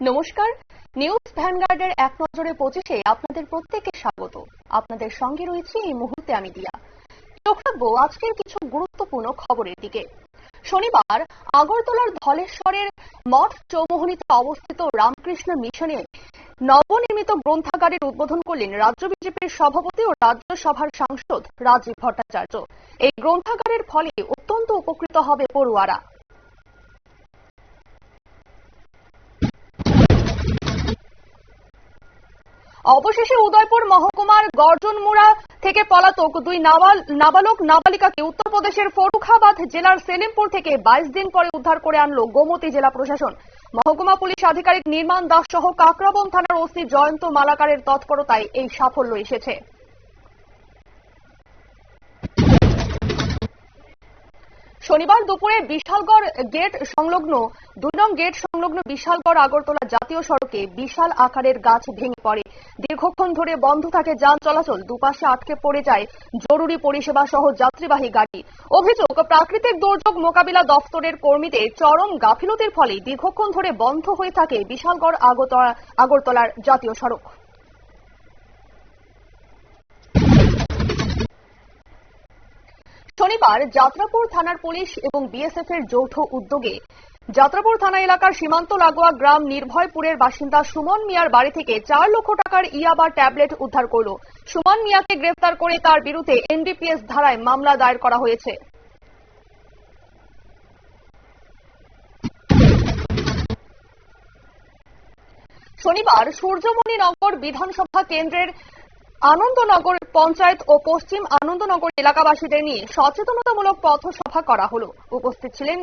নমস্কার, নিউজ ভ্যানগার্ডের এক নজরে 25-এ আপনাদের প্রত্যেককে স্বাগত। আপনাদের সঙ্গে রয়েছে এই মুহূর্তে আমি দিয়া। চোখ রাখবো আজকের কিছু গুরুত্বপূর্ণ খবরের দিকে। শনিবার আগরতলার ধলেশ্বরের মঠ চৌমোহনীতে অবস্থিত রামকৃষ্ণ মিশনে নবনির্মিত গ্রন্থাগারের উদ্বোধন করলেন রাজ্য বিজেপির সভাপতি ও রাজ্যসভার সাংসদ রাজীব ভট্টাচার্য। এই গ্রন্থাগারের ফলে অত্যন্ত উপকৃত হবে পড়ুয়ারা। অবশেষে উদয়পুর মহকুমার গর্জনমুড়া থেকে পলাতক দুই নাবালক নাবালিকাকে উত্তরপ্রদেশের ফরুখাবাদ জেলার সেলিমপুর থেকে 22 দিন পরে উদ্ধার করে আনলো গোমতী জেলা প্রশাসন। মহকুমা পুলিশ আধিকারিক নির্মাণ দাস সহ কাকরাবন থানার ওসি জয়ন্ত মালাকারের তৎপরতায় এই সাফল্য এসেছে। শনিবার দুপুরে বিশালগড় গেট সংলগ্ন 2 নং গেট সংলগ্ন বিশালগড় আগরতলা জাতীয় সড়কে বিশাল আকারের গাছ ভেঙে পড়ে। দীর্ঘক্ষণ ধরে বন্ধ থাকে যান চলাচল, দুপাশে আটকে পড়ে যায় জরুরি পরিষেবা সহ যাত্রীবাহী গাড়ি। অভিযোগ, প্রাকৃতিক দুর্যোগ মোকাবিলা দফতরের কর্মীদের চরম গাফিলতির ফলে দীর্ঘক্ষণ ধরে বন্ধ হয়ে থাকে বিশালগড় আগরতলার জাতীয় সড়ক। শনিবার যাত্রাপুর থানার পুলিশ এবং বিএসএফ এর যৌথ উদ্যোগে যাত্রাপুর থানা এলাকার সীমান্ত লাগোয়া গ্রাম নির্ভয়পুরের বাসিন্দা সুমন মিয়ার বাড়ি থেকে 4 লক্ষ টাকার ইয়াবা ট্যাবলেট উদ্ধার করল। সুমন মিয়াকে গ্রেফতার করে তার বিরুদ্ধে এনডিপিএস ধারায় মামলা দায়ের করা হয়েছে। শনিবার সূর্যমণিনগর বিধানসভা কেন্দ্রের আনন্দনগর পঞ্চায়েত ও পশ্চিম আনন্দনগর এলাকাবাসীদের নিয়ে সচেতনতামূলক পথসভা করা হলো। উপস্থিত ছিলেন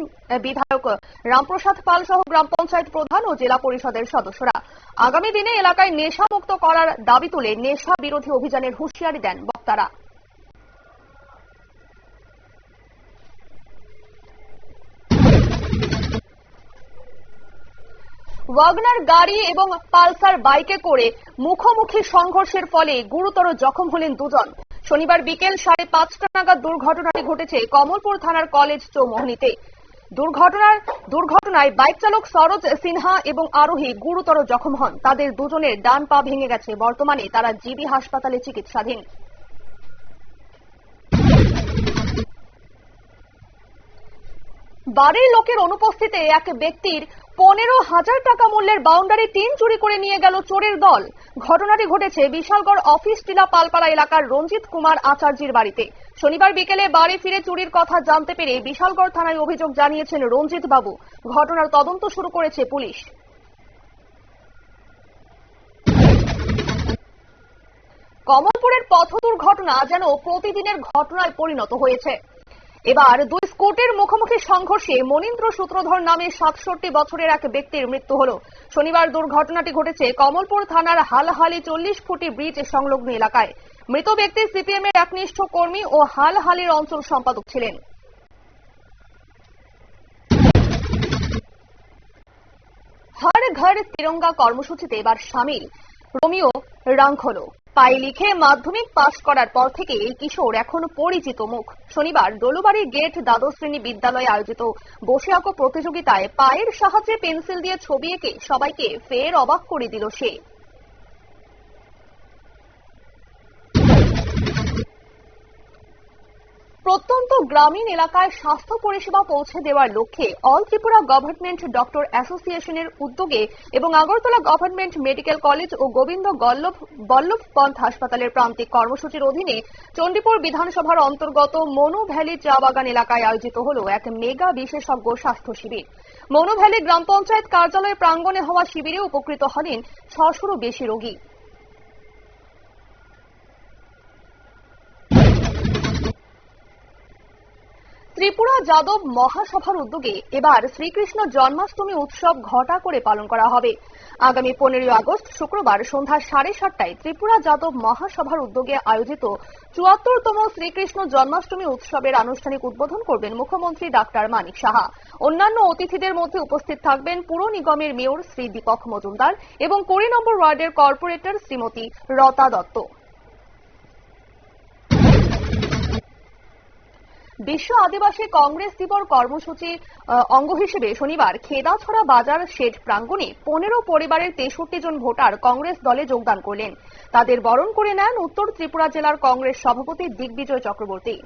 বিধায়ক রামপ্রসাদ পাল সহ গ্রাম পঞ্চায়েত প্রধান ও জেলা পরিষদের সদস্যরা। আগামী দিনে এলাকায় নেশা মুক্ত করার দাবি তুলে নেশা বিরোধী অভিযানের হুঁশিয়ারি দেন বক্তারা। ওয়াগনার গাড়ি এবং পালসার বাইকে করে মুখোমুখি সংঘর্ষের ফলে গুরুতর জখম হলেন দুজন। শনিবার বিকেল 5:30 নাগাদ দুর্ঘটনাটি ঘটেছে কমলপুর থানার কলেজ চৌমোহনীতে। দুর্ঘটনায় বাইক চালক সরোজ সিনহা এবং আরোহী গুরুতর জখম হন। তাদের দুজনের ডান পা ভেঙে গেছে। বর্তমানে তারা জিবি হাসপাতালে চিকিৎসাধীন। বাড়ির লোকের অনুপস্থিতিতে এক ব্যক্তির 15,000 টাকা মূল্যের বাউন্ডারি টিন চুরি করে নিয়ে গেল চোরের দল। ঘটনাটি ঘটেছে বিশালগড় অফিস টিলা পালপাড়া এলাকার রঞ্জিত কুমার আচার্যের বাড়িতে। শনিবার বিকেলে বাড়ি ফিরে চুরির কথা জানতে পেরে বিশালগড় থানায় অভিযোগ জানিয়েছেন রঞ্জিত বাবু। ঘটনার তদন্ত শুরু করেছে পুলিশ। কমলপুরের পথ দুর্ঘটনা যেন প্রতিদিনের ঘটনায় পরিণত হয়েছে। এবার 2 স্কুটির মুখোমুখি সংঘর্ষে মনীন্দ্র সূত্রধর নামে 67 বছরের এক ব্যক্তির মৃত্যু হল। শনিবার দুর্ঘটনাটি ঘটেছে কমলপুর থানার হালহালি 40 ফুটি ব্রিজ সংলগ্ন এলাকায়। মৃত ব্যক্তি সিপিএম এর একনিষ্ঠ কর্মী ও হালহালির অঞ্চল সম্পাদক ছিলেন। হর ঘর তিরঙ্গা কর্মসূচিতে এবার সামিল রোমিও রাংখোলো। পায়ে লিখে মাধ্যমিক পাশ করার পর থেকে এই কিশোর এখন পরিচিত মুখ। শনিবার দোলবাড়ি গেট দ্বাদশ শ্রেণী বিদ্যালয়ে আয়োজিত বসে আঁকো প্রতিযোগিতায় পায়ের সাহায্যে পেন্সিল দিয়ে ছবি এঁকে সবাইকে ফের অবাক করে দিল সে। প্রত্যন্ত গ্রামীণ এলাকায় স্বাস্থ্য পরিষেবা পৌঁছে দেওয়ার লক্ষ্যে অল ত্রিপুরা গভর্নমেন্ট ডক্টর অ্যাসোসিয়েশনের উদ্যোগে এবং আগরতলা গভর্নমেন্ট মেডিকেল কলেজ ও গোবিন্দ বল্লভ পন্থ হাসপাতালের প্রান্তিক কর্মসূচির অধীনে চণ্ডীপুর বিধানসভার অন্তর্গত মনু ভ্যালি চা বাগান এলাকায় আয়োজিত হল এক মেগা বিশেষজ্ঞ স্বাস্থ্য শিবির। মনু ভ্যালি গ্রাম পঞ্চায়েত কার্যালয়ের প্রাঙ্গণে হওয়া শিবিরে উপকৃত হলেন 600-রও বেশি রোগী। ত্রিপুরা যাদব মহাসভার উদ্যোগে এবার শ্রীকৃষ্ণ জন্মাষ্টমী উৎসব ঘটা করে পালন করা হবে। আগামী 15 আগস্ট শুক্রবার সন্ধ্যা 7:30টায় ত্রিপুরা যাদব মহাসভার উদ্যোগে আয়োজিত 74তম শ্রীকৃষ্ণ জন্মাষ্টমী উৎসবের আনুষ্ঠানিক উদ্বোধন করবেন মুখ্যমন্ত্রী ডাক্তার মানিক সাহা। অন্যান্য অতিথিদের মধ্যে উপস্থিত থাকবেন পুর নিগমের মেয়র শ্রী দীপক মজুমদার এবং 20 নম্বর ওয়ার্ডের কর্পোরেটর শ্রীমতী রতা দত্ত। বিশ্ব আদিবাসী কংগ্রেস দিবস কর্মসূচি অঙ্গ হিসেবে শনিবার খেদাছড়া বাজার শেড প্রাঙ্গণে 15 পরিবারের 63 জন ভোটার কংগ্রেস দলে যোগদান করলেন। তাদের বরণ করে নেন উত্তর ত্রিপুরা জেলার কংগ্রেস সভাপতি দিগ্বিজয় চক্রবর্তী।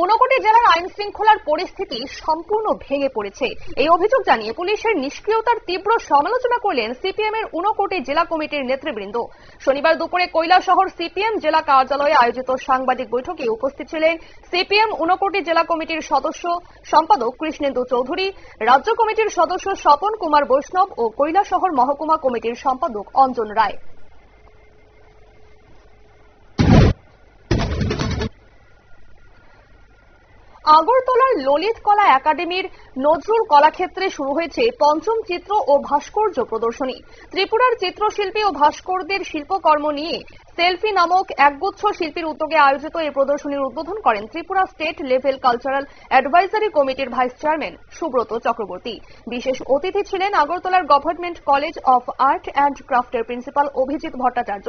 ঊনকোটি জেলার আইন শৃঙ্খলার পরিস্থিতি সম্পূর্ণ ভেঙে পড়েছে। এই অভিযোগ জানিয়ে পুলিশের নিষ্ক্রিয়তার তীব্র সমালোচনা করলেন সিপিএম এর ঊনকোটি জেলা কমিটির নেতৃবৃন্দ। শনিবার দুপুরে কৈলাসহর সিপিএম জেলা কার্যালয়ে আয়োজিত সাংবাদিক বৈঠকে উপস্থিত ছিলেন সিপিএম ঊনকোটি জেলা কমিটির সদস্য সম্পাদক কৃষ্ণেন্দু চৌধুরী, রাজ্য কমিটির সদস্য স্বপন কুমার বৈষ্ণব ও কৈলাসহর মহকুমা কমিটির সম্পাদক অঞ্জন রায়। আগরতলার ললিত কলা একাডেমির নজরুল কলাক্ষেত্রে শুরু হয়েছে পঞ্চম চিত্র ও ভাস্কর্য প্রদর্শনী। ত্রিপুরার চিত্রশিল্পী ও ভাস্করদের শিল্পকর্ম নিয়ে সেলফি নামক একগুচ্ছ শিল্পীর উদ্যোগে আয়োজিত এই প্রদর্শনীর উদ্বোধন করেন Tripura state level cultural advisory কমিটির ভাইস চেয়ারম্যান সুব্রত চক্রবর্তী। বিশেষ অতিথি ছিলেন আগরতলার government college of art and ক্রাফটের প্রিন্সিপাল অভিজিৎ ভট্টাচার্য।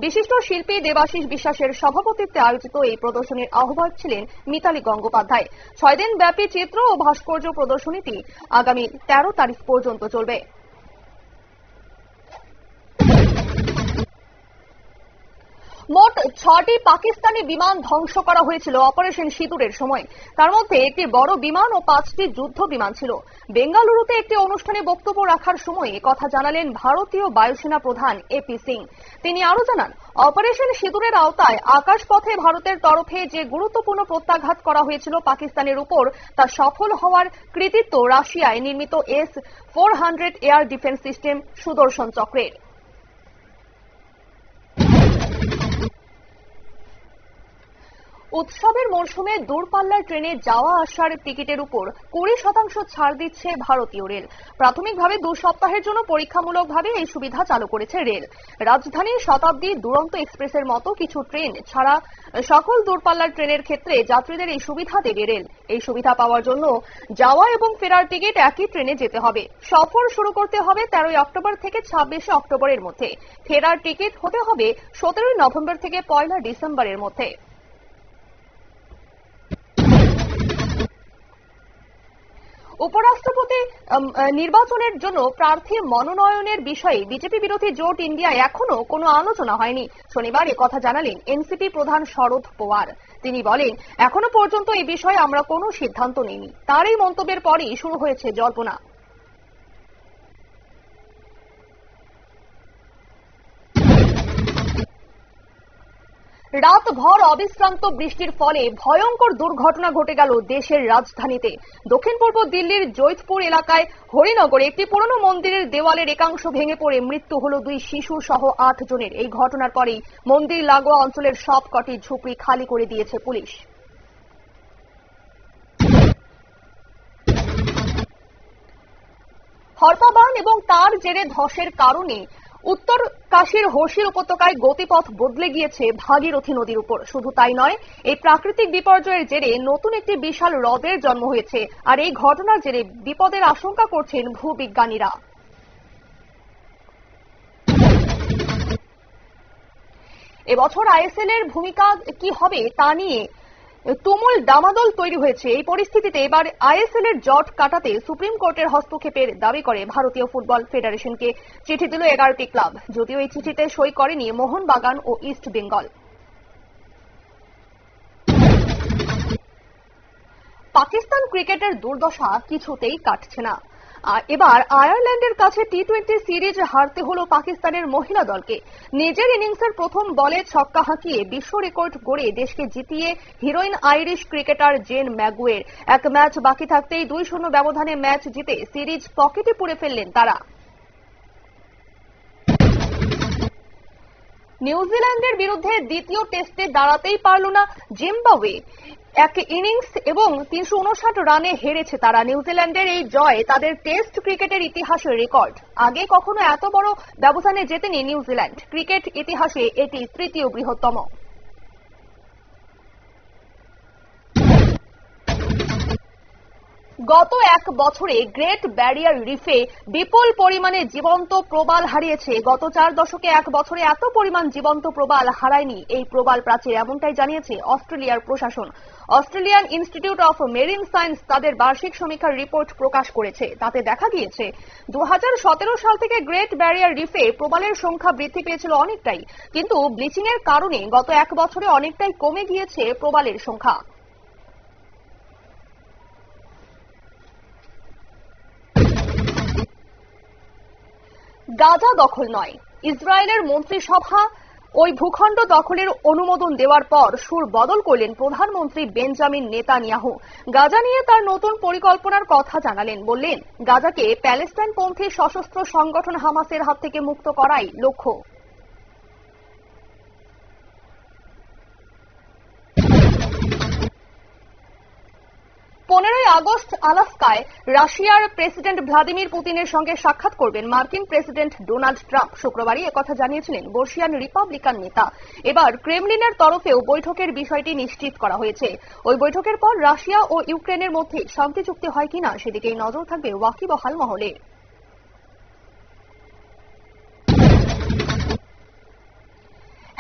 বিশিষ্ট শিল্পী দেবাশিস বিশ্বাসের সভাপতিত্বে আয়োজিত এই প্রদর্শনীর আহ্বায়ক ছিলেন মিতালি গঙ্গোপাধ্যায়। 6 দিন ব্যাপী চিত্র ও ভাস্কর্য প্রদর্শনীটি আগামী 13 তারিখ পর্যন্ত চলবে। মোট 6টি পাকিস্তানি বিমান ধ্বংস করা হয়েছিল অপারেশন সিঁদুরের সময়। তার মধ্যে একটি বড় বিমান ও 5টি যুদ্ধ বিমান ছিল। বেঙ্গালুরুতে একটি অনুষ্ঠানে বক্তব্য রাখার সময় কথা জানালেন ভারতীয় বায়ুসেনা প্রধান এপি সিং। তিনি আরো জানান, অপারেশন সিঁদুরের আওতায় আকাশপথে ভারতের তরফে যে গুরুত্বপূর্ণ প্রত্যাঘাত করা হয়েছিল পাকিস্তানের উপর, তা সফল হওয়ার কৃতিত্ব রাশিয়ায় নির্মিত S-400 এয়ার ডিফেন্স সিস্টেম সুদর্শন চক্রের। উৎসবের মরশুমে দূরপাল্লার ট্রেনে যাওয়া আসার টিকিটের উপর 20% ছাড় দিচ্ছে ভারতীয় রেল। প্রাথমিকভাবে 2 সপ্তাহের জন্য পরীক্ষামূলকভাবে এই সুবিধা চালু করেছে রেল। রাজধানী শতাব্দী, দুরন্ত এক্সপ্রেসের মতো কিছু ট্রেন ছাড়া সকল দূরপাল্লার ট্রেনের ক্ষেত্রে যাত্রীদের এই সুবিধা দেবে রেল। এই সুবিধা পাওয়ার জন্য যাওয়া এবং ফেরার টিকিট একই ট্রেনে যেতে হবে। সফর শুরু করতে হবে 13 অক্টোবর থেকে 26 অক্টোবরের মধ্যে। ফেরার টিকিট হতে হবে 17 নভেম্বর থেকে 1 ডিসেম্বরের মধ্যে। উপরাষ্ট্রপতি নির্বাচনের জন্য প্রার্থী মনোনয়নের বিষয়ে বিজেপি বিরোধী জোট ইন্ডিয়ায় এখনো কোনো আলোচনা হয়নি। শনিবার একথা জানালেন এনসিপি প্রধান শরদ পাওয়ার। তিনি বলেন, এখনো পর্যন্ত এই বিষয়ে আমরা কোনো সিদ্ধান্ত নেইনি। তার এই মন্তব্যের পরই শুরু হয়েছে জল্পনা। রাতভর অবিশ্রান্ত বৃষ্টির ফলে ভয়ঙ্কর দুর্ঘটনা ঘটে গেল দেশের রাজধানীতে। দক্ষিণ পূর্ব দিল্লির জৈতপুর এলাকায় হরিনগরে একটি পুরনো মন্দিরের দেওয়ালের একাংশ ভেঙে পড়ে মৃত্যু হল 2 শিশু সহ 8 জনের। এই ঘটনার পরেই মন্দির লাগোয়া অঞ্চলের সবকটি ঝুপড়ি খালি করে দিয়েছে পুলিশ। হরপাবান এবং তার জেরে ধসের কারণে উত্তর কাশীর হর্ষিল উপত্যকায় গতিপথ বদলে গিয়েছে ভাগীরথী নদীর উপর। শুধু তাই নয়, এই প্রাকৃতিক বিপর্যয়ের জেরে নতুন একটি বিশাল হ্রদের জন্ম হয়েছে। আর এই ঘটনার জেরে বিপদের আশঙ্কা করছেন ভূবিজ্ঞানীরা। এবছর আইএসএল এর ভূমিকা কি হবে তা নিয়ে তুমুল ডামাডোল তৈরি হয়েছে। এই পরিস্থিতিতে এবার আইএসএল এর জট কাটাতে সুপ্রিম কোর্টের হস্তক্ষেপের দাবি করে ভারতীয় ফুটবল ফেডারেশনকে চিঠি দিল 11টি ক্লাব। যদিও এই চিঠিতে সই করেনি মোহনবাগান ও ইস্ট বেঙ্গল। পাকিস্তান ক্রিকেটের দুর্দশা কিছুতেই কাটছে না। এবার আয়ারল্যান্ডের কাছে টি-20 সিরিজ হারতে হলো পাকিস্তানের মহিলা দলকে। নিজের ইনিংসের প্রথম বলে ছক্কা হাঁকিয়ে বিশ্ব রেকর্ড গড়ে দেশকে জিতিয়ে heroine Irish cricketer Jane Maguire. এক ম্যাচ বাকি থাকতেই 2-0 ব্যবধানে ম্যাচ জিতে সিরিজ পকেটে পুরে ফেললেন তারা। নিউজিল্যান্ডের বিরুদ্ধে দ্বিতীয় টেস্টে দাঁড়াতেই পারল না জিম্বাবুয়ে। এক ইনিংস এবং 359 রানে হেরেছে তারা। নিউজিল্যান্ডের এই জয় তাদের টেস্ট ক্রিকেটের ইতিহাসের রেকর্ড। আগে কখনো এত বড় ব্যবধানে জেতেনি নিউজিল্যান্ড। ক্রিকেট ইতিহাসে এটি তৃতীয় বৃহত্তম। গত এক বছরে গ্রেট ব্যারিয়ার রিফে বিপুল পরিমাণে জীবন্ত প্রবাল হারিয়েছে। গত 4 দশকে এক বছরে এত পরিমাণ জীবন্ত প্রবাল হারায়নি এই প্রবাল প্রাচীর, এমনটাই জানিয়েছে অস্ট্রেলিয়ার প্রশাসন। Australian institute of marine science তাদের বার্ষিক সমীক্ষার রিপোর্ট প্রকাশ করেছে। তাতে দেখা গিয়েছে 2017 সাল থেকে গ্রেট ব্যারিয়ার রিফে প্রবালের সংখ্যা বৃদ্ধি পেয়েছিল অনেকটাই, কিন্তু ব্লিচিং এর কারণে গত এক বছরে অনেকটাই কমে গিয়েছে প্রবালের সংখ্যা। গাজা দখল নয়, ইসরায়েলের মন্ত্রিসভা ওই ভূখণ্ড দখলের অনুমোদন দেওয়ার পর সুর বদল করলেন প্রধানমন্ত্রী বেঞ্জামিন নেতানিয়াহু। গাজা নিয়ে তার নতুন পরিকল্পনার কথা জানালেন, বললেন গাজাকে প্যালেস্টাইনপন্থী সশস্ত্র সংগঠন হামাসের হাত থেকে মুক্ত করাই লক্ষ্য। 15 আগস্ট আলাস্কায় রাশিয়ার প্রেসিডেন্ট ভ্লাদিমির পুতিনের সঙ্গে সাক্ষাৎ করবেন মার্কিন প্রেসিডেন্ট ডোনাল্ড ট্রাম্প। শুক্রবারই একথা জানিয়েছিলেন বর্ষিয়ান রিপাবলিকান নেতা। এবার ক্রেমলিনের তরফেও বৈঠকের বিষয়টি নিশ্চিত করা হয়েছে। ওই বৈঠকের পর রাশিয়া ও ইউক্রেনের মধ্যে শান্তি চুক্তি হয় কিনা সেদিকেই নজর থাকবে ওয়াকিবহাল মহলে।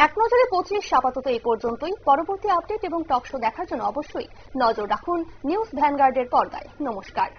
এক নজরে 25 আপাতত এই পর্যন্তই। পরবর্তী আপডেট এবং টক শো দেখার জন্য অবশ্যই নজর রাখুন নিউজ ভ্যানগার্ডের পর্দায়। নমস্কার।